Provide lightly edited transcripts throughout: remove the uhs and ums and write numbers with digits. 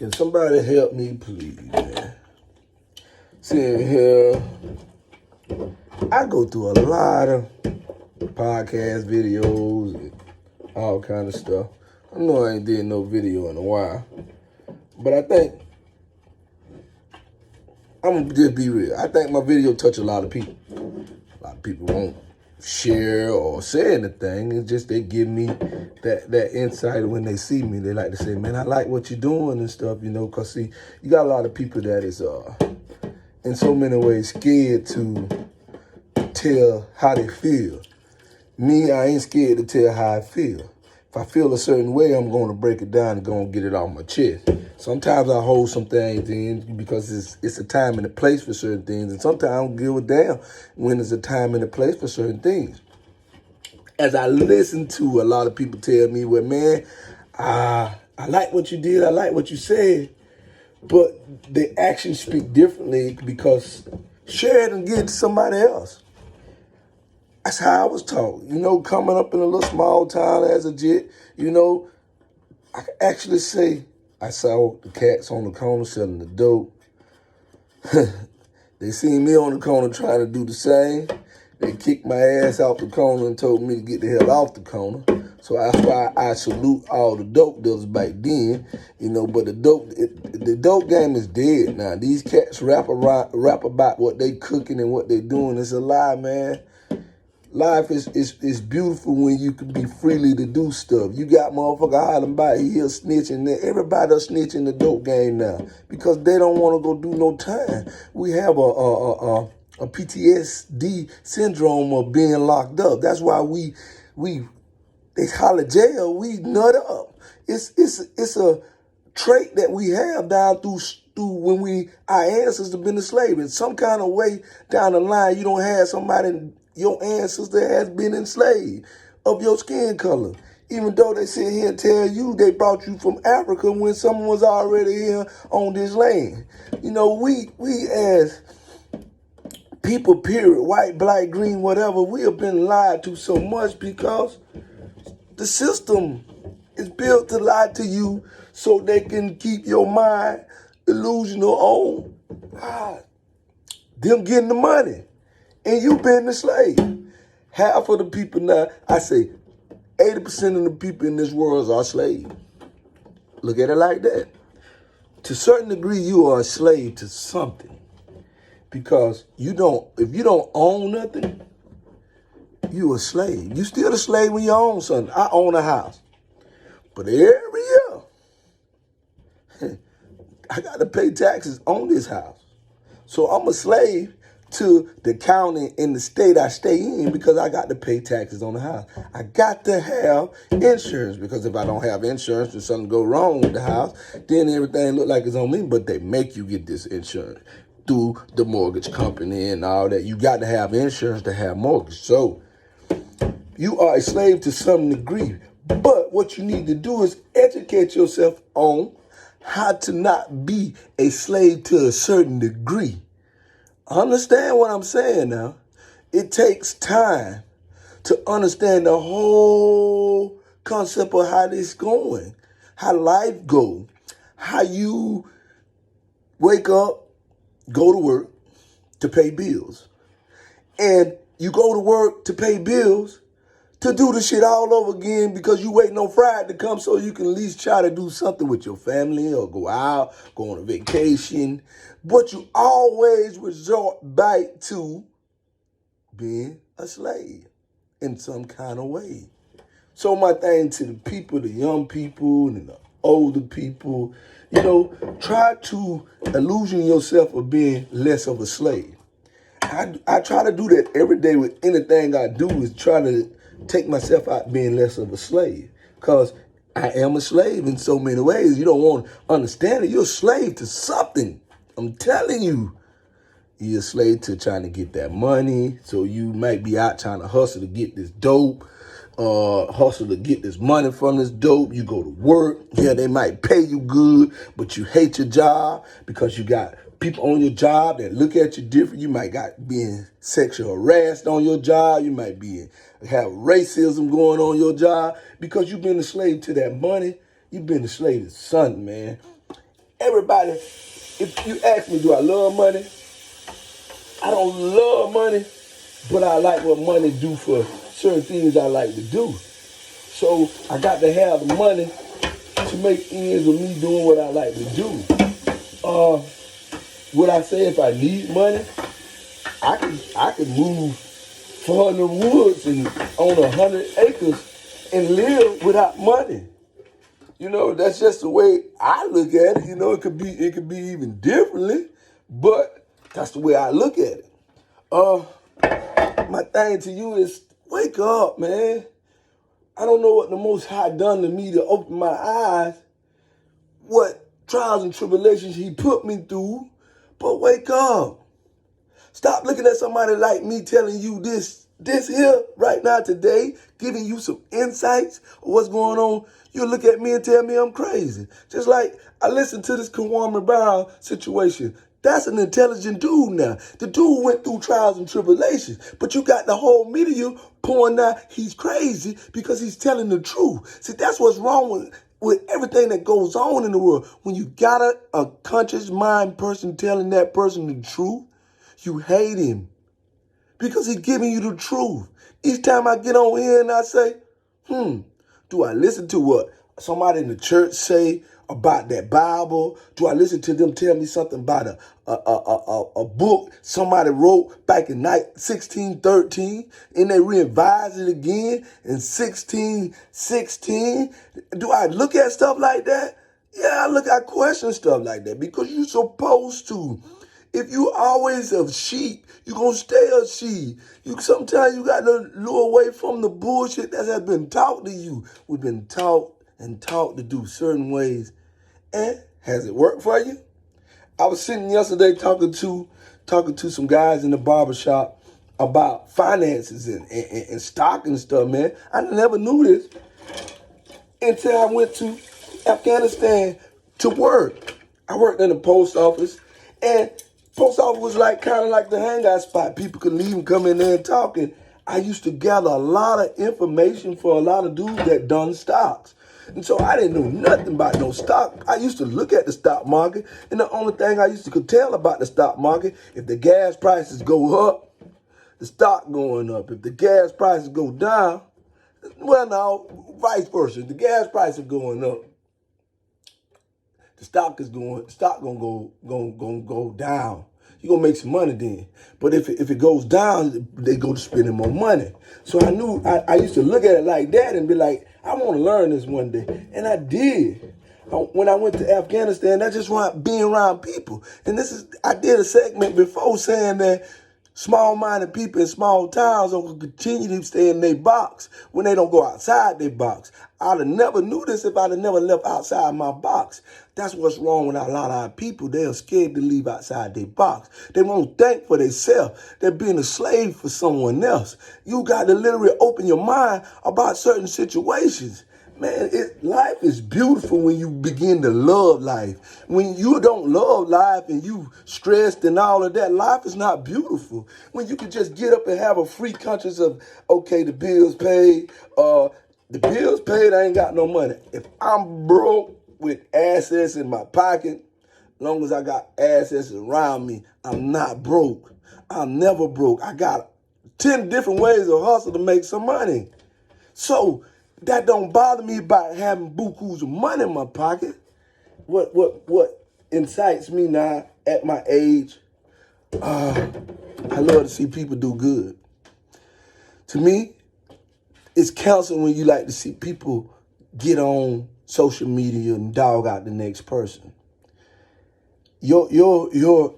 Can somebody help me, please, man? Sitting here, I go through a lot of podcast videos and all kind of stuff. I know I ain't did no video in a while, but I think I'm gonna just be real. I think my video touch a lot of people. A lot of people won't share or say anything. It's just they give me that insight when they see me. They like to say, man, I like what you're doing and stuff, because see, you got a lot of people that is in so many ways scared to tell how they feel. Me, I ain't scared to tell how I feel. If I feel a certain way, I'm going to break it down and go and get it off my chest. Sometimes I hold some things in because it's a time and a place for certain things. And sometimes I don't give a damn when there's a time and a place for certain things. As I listen to a lot of people tell me, well, man, I like what you did. I like what you said. But the actions speak differently because share it and give it to somebody else. That's how I was taught. Coming up in a little small town as a jet, I could actually say I saw the cats on the corner selling the dope. They seen me on the corner trying to do the same. They kicked my ass out the corner and told me to get the hell off the corner. So that's why I salute all the dope dealers back then, but the dope game is dead now. These cats rap about what they cooking and what they doing. It's a lie, man. Life is beautiful when you can be freely to do stuff. You got motherfucker hollering about here snitching. Everybody snitching in the dope game now because they don't want to go do no time. We have a PTSD syndrome of being locked up. That's why they holler jail. We nut up. It's a trait that we have down through when our ancestors have been enslaved. In some kind of way down the line, you don't have somebody. Your ancestor has been enslaved of your skin color. Even though they sit here and tell you they brought you from Africa when someone was already here on this land. We as people, period, white, black, green, whatever, we have been lied to so much because the system is built to lie to you so they can keep your mind delusional on them getting the money. And you being a slave. Half of the people now, I say 80% of the people in this world are slaves. Look at it like that. To a certain degree, you are a slave to something. Because if you don't own nothing, you a slave. You still a slave when you own something. I own a house. But every year, I got to pay taxes on this house. So I'm a slave to the county and the state I stay in because I got to pay taxes on the house. I got to have insurance because if I don't have insurance and something go wrong with the house, then everything look like it's on me. But they make you get this insurance through the mortgage company and all that. You got to have insurance to have mortgage. So you are a slave to some degree. But what you need to do is educate yourself on how to not be a slave to a certain degree. Understand what I'm saying now. It takes time to understand the whole concept of how this going, how life goes, how you wake up, go to work to pay bills. And you go to work to pay bills to do the shit all over again because you waiting on Friday to come so you can at least try to do something with your family or go out, go on a vacation. But you always resort back to being a slave in some kind of way. So my thing to the people, the young people and the older people, try to illusion yourself of being less of a slave. I try to do that every day with anything I do is try to take myself out being less of a slave because I am a slave in so many ways. You don't want to understand it. You're a slave to something. I'm telling you. You're a slave to trying to get that money. So you might be out trying to hustle to get this dope, hustle to get this money from this dope. You go to work. Yeah, they might pay you good, but you hate your job because you got people on your job that look at you different. You might got being sexual harassed on your job. You might have racism going on your job because you've been a slave to that money. You've been a slave to something, man. Everybody, if you ask me, do I love money? I don't love money, but I like what money do for certain things I like to do. So I got to have the money to make ends with me doing what I like to do. Would I say if I need money, I could move 400 woods and own 100 acres and live without money. You know, that's just the way I look at it. You know, it could be even differently, but that's the way I look at it. My thing to you is wake up, man. I don't know what the Most High done to me to open my eyes, what trials and tribulations he put me through, but wake up. Stop looking at somebody like me telling you this here right now today, giving you some insights of what's going on. You look at me and tell me I'm crazy. Just like I listened to this Kwame Brown situation. That's an intelligent dude now. The dude went through trials and tribulations, but you got the whole media pouring out he's crazy because he's telling the truth. See, that's what's wrong with everything that goes on in the world. When you got a conscious mind person telling that person the truth, you hate him because he's giving you the truth. Each time I get on here and I say, do I listen to what somebody in the church say about that Bible? Do I listen to them tell me something about a book somebody wrote back in 1613 and they revised it again in 1616? Do I look at stuff like that? Yeah, I question stuff like that because you're supposed to. If you always a sheep, you're going to stay a sheep. Sometimes you got to lure away from the bullshit that has been taught to you. We've been taught to do certain ways. And has it worked for you? I was sitting yesterday talking to some guys in the barbershop about finances and stock and stuff, man. I never knew this until I went to Afghanistan to work. I worked in the post office, and post office was kind of like the hangout spot. People could leave and come in there and talk. And I used to gather a lot of information for a lot of dudes that done stocks. And so I didn't know nothing about no stock. I used to look at the stock market, and the only thing I used to could tell about the stock market, if the gas prices go up, the stock going up. If the gas prices go down, well, now, vice versa. If the gas prices going up, the stock gonna go down. You're gonna make some money then. But if it goes down, they go to spending more money. So I knew I used to look at it like that and be like, I want to learn this one day. And I did. When I went to Afghanistan, I just want being around people. And I did a segment before saying that small-minded people in small towns will continue to stay in their box when they don't go outside their box. I'd have never knew this if I'd have never left outside my box. That's what's wrong with a lot of our people. They're scared to leave outside their box. They won't think for themselves. They're being a slave for someone else. You got to literally open your mind about certain situations. Man, life is beautiful when you begin to love life. When you don't love life and you stressed and all of that, life is not beautiful. When you can just get up and have a free conscience of, okay, the bills paid, I ain't got no money. If I'm broke with assets in my pocket, as long as I got assets around me, I'm not broke. I'm never broke. I got 10 different ways to hustle to make some money. So that don't bother me about having bukus of money in my pocket. What incites me now at my age, I love to see people do good. To me, it's counseling when you like to see people get on social media and dog out the next person. Your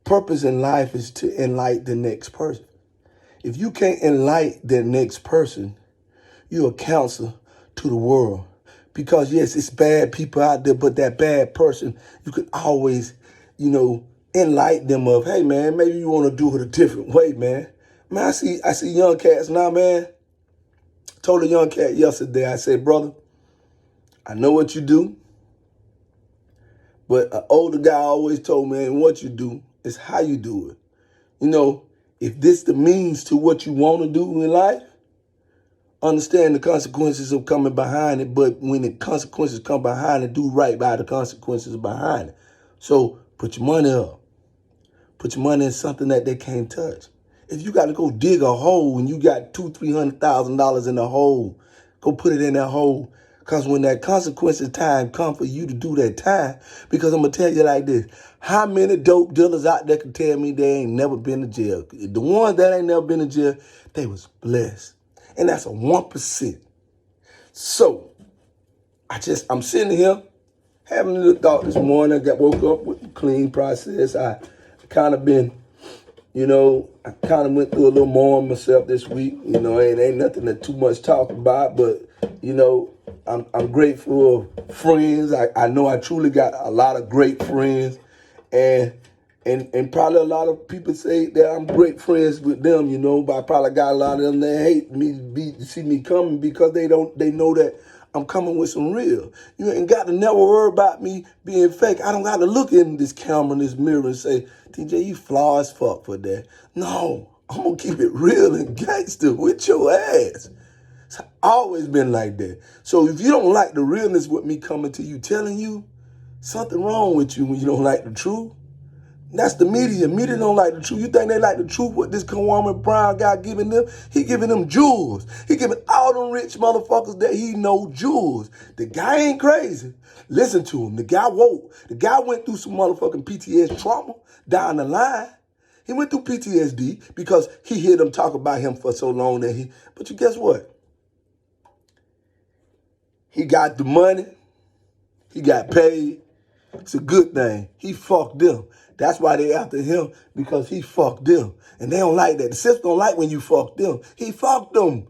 purpose in life is to enlighten the next person. If you can't enlighten the next person, you're a counselor to the world. Because yes, it's bad people out there, but that bad person, you could always, enlighten them of, hey man, maybe you want to do it a different way, man. Man, I see young cats now, man. Told a young cat yesterday, I said, brother, I know what you do, but an older guy always told me, and what you do is how you do it. If this the means to what you want to do in life, understand the consequences of coming behind it, but when the consequences come behind it, do right by the consequences behind it. So put your money up. Put your money in something that they can't touch. If you got to go dig a hole and you got $200,000-$300,000 in the hole, go put it in that hole. Because when that consequences time come for you to do that time, because I'm going to tell you like this, how many dope dealers out there can tell me they ain't never been to jail? The ones that ain't never been to jail, they was blessed. And that's a 1%. So, I'm sitting here having a little thought this morning. I woke up with a clean process. I kind of been, I kind of went through a little more on myself this week. It ain't nothing that too much talk about, but, I'm grateful of friends. I know I truly got a lot of great friends, and probably a lot of people say that I'm great friends with them, but I probably got a lot of them that hate me, see me coming because they know that I'm coming with some real. You ain't got to never worry about me being fake. I don't got to look in this camera, in this mirror and say, TJ, you flaw as fuck for that. No, I'm going to keep it real and gangster with your ass. It's always been like that. So if you don't like the realness with me coming to you, telling you something wrong with you when you don't like the truth, that's the media. Media don't like the truth. You think they like the truth? What this Kwame Brown guy giving them? He giving them jewels. He giving all them rich motherfuckers that he know jewels. The guy ain't crazy. Listen to him. The guy woke. The guy went through some motherfucking PTSD trauma down the line. He went through PTSD because he heard them talk about him for so long that but you guess what? He got the money. He got paid. It's a good thing. He fucked them. That's why they after him, because he fucked them. And they don't like that. The system don't like when you fuck them. He fucked them.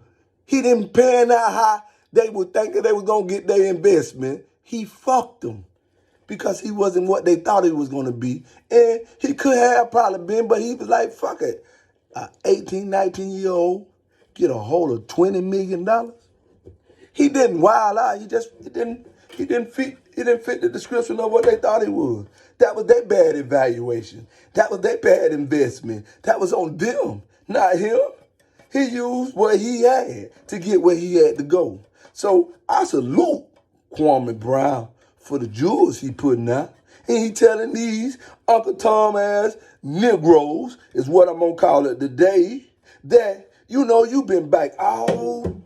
He didn't pan out how they would think that they were going to get their investment. He fucked them because he wasn't what they thought he was going to be. And he could have probably been, but he was like, fuck it. An 18, 19-year-old get a hold of $20 million. He didn't wild out. He didn't fit the description of what they thought he was. That was their bad evaluation. That was their bad investment. That was on them, not him. He used what he had to get where he had to go. So I salute Kwame Brown for the jewels he putting out. And he telling these Uncle Tom ass Negroes, is what I'm gonna call it today, that you've been back all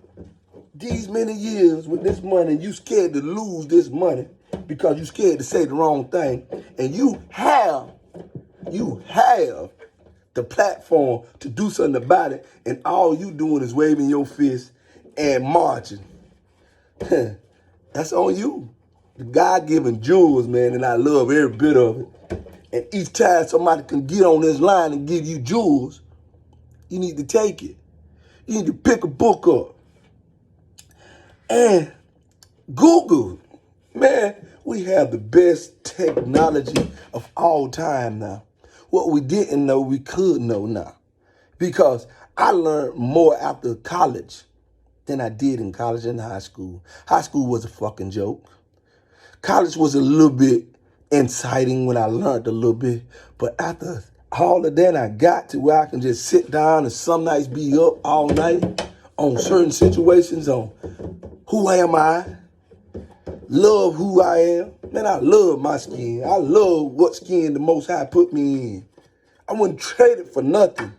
these many years with this money, and you scared to lose this money because you scared to say the wrong thing, and you have the platform to do something about it, and all you doing is waving your fist and marching. That's on you. The God given jewels, man, and I love every bit of it. And each time somebody can get on this line and give you jewels, you need to take it. You need to pick a book up. And Google, man, we have the best technology of all time now. What we didn't know, we could know now. Because I learned more after college than I did in college and high school. High school was a fucking joke. College was a little bit inciting when I learned a little bit. But after all of that, I got to where I can just sit down and some nights be up all night on certain situations, on who am I, love who I am. Man, I love my skin. I love what skin the Most High put me in. I wouldn't trade it for nothing.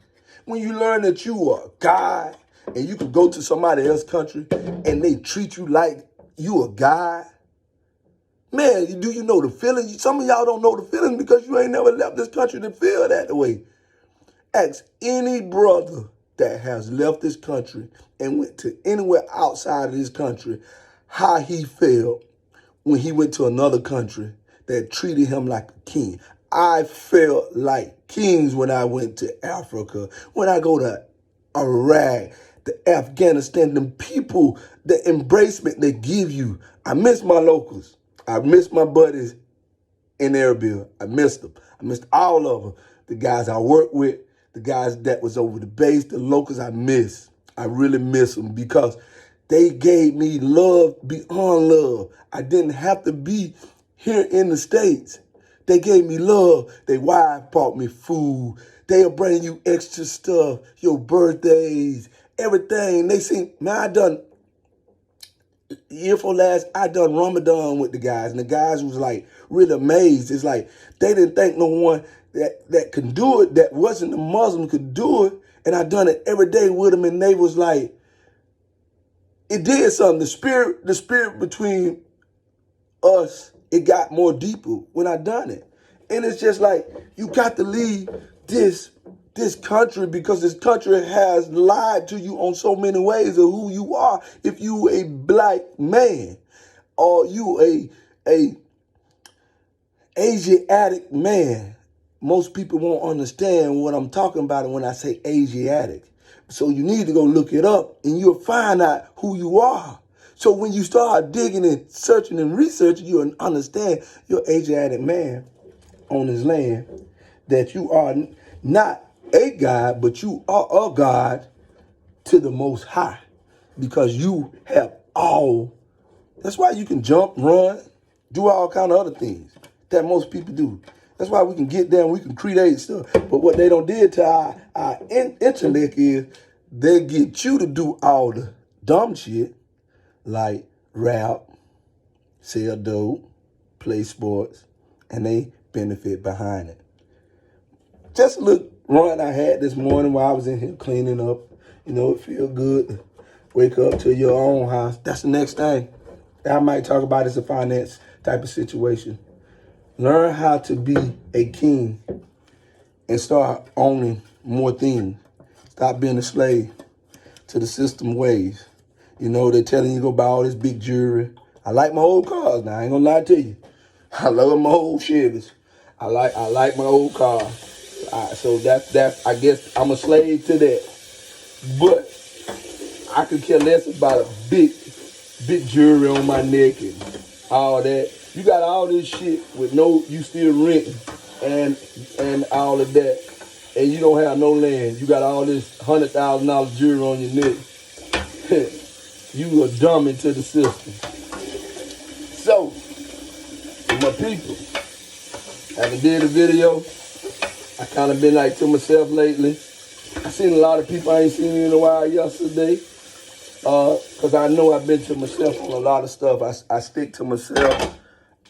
When you learn that you are God and you can go to somebody else's country and they treat you like you a God, man, do you know the feeling? Some of y'all don't know the feeling because you ain't never left this country to feel that way. Ask any brother that has left this country and went to anywhere outside of this country how he felt when he went to another country that treated him like a king. I felt like kings when I went to Africa, when I go to Iraq, the Afghanistan, them people, the embracement they give you. I miss my locals. I miss my buddies in Erbil. I missed them. I missed all of them. The guys I worked with, the guys that was over the base, the locals I miss. I really miss them because they gave me love beyond love. I didn't have to be here in the States. They gave me love. Their wife bought me food. They'll bring you extra stuff, your birthdays, everything. They see, man, I done, year for last, I done Ramadan with the guys, and the guys was like really amazed. It's like they didn't think no one that could do it, that wasn't a Muslim, could do it. And I done it every day with them, and they was like, it did something. The spirit between us, it got more deeper when I done it. And it's just like, you got to leave this country, because this country has lied to you on so many ways of who you are. If you a black man, or you a Asiatic man, most people won't understand what I'm talking about when I say Asiatic. So you need to go look it up, and you'll find out who you are. So when you start digging and searching and researching, you'll understand you're an Asiatic man on this land, that you are not a God, but you are a God to the Most High, because you have all. That's why you can jump, run, do all kind of other things that most people do. That's why we can get there and we can create stuff. But what they don't did to our intellect is they get you to do all the dumb shit, like rap, sell dope, play sports, and they benefit behind it. Just a little run I had this morning while I was in here cleaning up. You know, it feels good to wake up to your own house. That's the next thing I might talk about, is a finance type of situation. Learn how to be a king and start owning more things. Stop being a slave to the system ways. You know, they're telling you to go buy all this big jewelry. I like my old cars now, I ain't gonna lie to you. I love my old Chevys. I like my old car. So that's I guess I'm a slave to that. But I could care less about a big jewelry on my neck and all that. You got all this shit with you still renting and all of that, and you don't have no land. You got all this $100,000 jewelry on your neck. You are dumb into the system. So, my people, having did a video, I kind of been like to myself lately. I seen a lot of people I ain't seen in a while yesterday. Because I know I've been to myself on a lot of stuff. I stick to myself.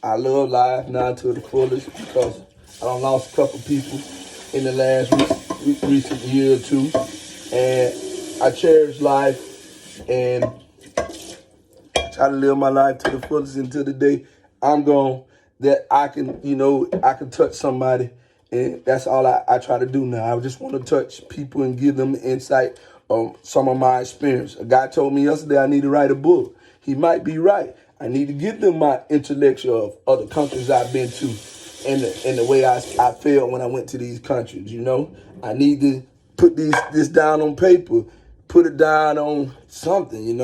I love life now to the fullest, because I done lost a couple people in the last recent year or two. And I cherish life and try to live my life to the fullest until the day I'm gone, that I can, I can touch somebody. And that's all I try to do now. I just want to touch people and give them insight on some of my experience. A guy told me yesterday I need to write a book. He might be right. I need to give them my intellectual of other countries I've been to, and the way I felt when I went to these countries. I need to put this down on paper, put it down on something.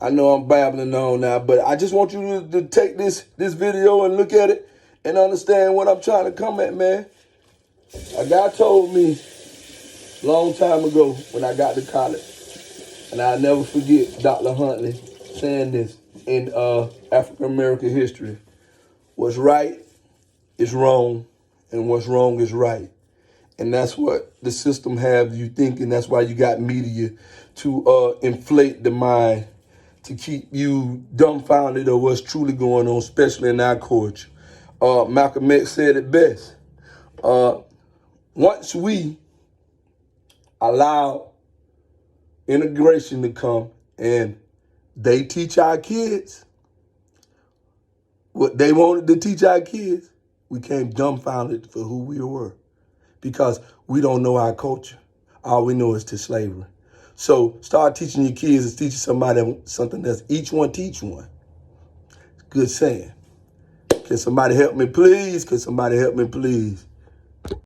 I know I'm babbling on now, but I just want you to take this video and look at it and understand what I'm trying to come at, man. A guy told me a long time ago when I got to college, and I'll never forget Dr. Huntley saying this in African American history: what's right is wrong, and what's wrong is right. And that's what the system have you thinking. That's why you got media to inflate the mind, to keep you dumbfounded of what's truly going on, especially in our culture. Malcolm X said it best. Once we allow integration to come and they teach our kids what they wanted to teach our kids, we came dumbfounded for who we were, because we don't know our culture. All we know is to slavery. So start teaching your kids is teaching somebody something else. Each one teach one. Good saying. Can somebody help me, please? Can somebody help me, please?